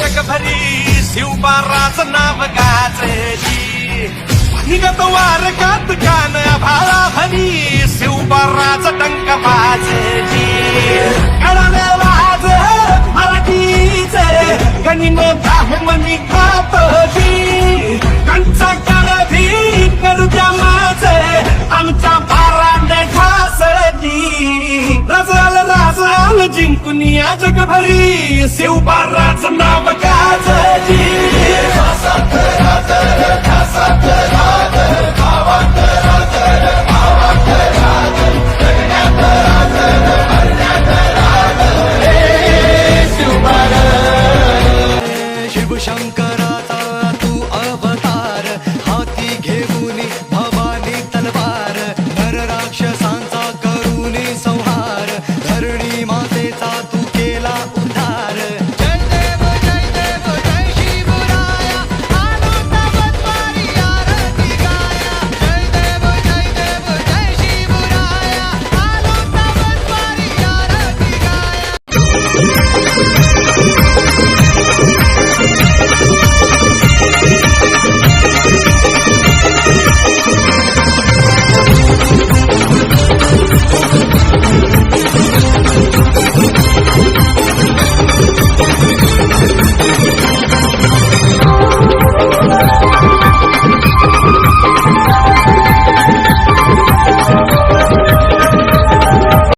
जगभरी शिवबाराच नाव गाजली निघत वारकात कान भाळा भरी शिवबाराच टंक वाजली कळाले वाज मराठीचे गणिन ब्राह्मणी खातोजी कंचा काळधी करू द्या माझे आमच्या बाराने घासली राजाल जिंकून या जगभरी शिवबाराच नाव गाजली शिवशंकर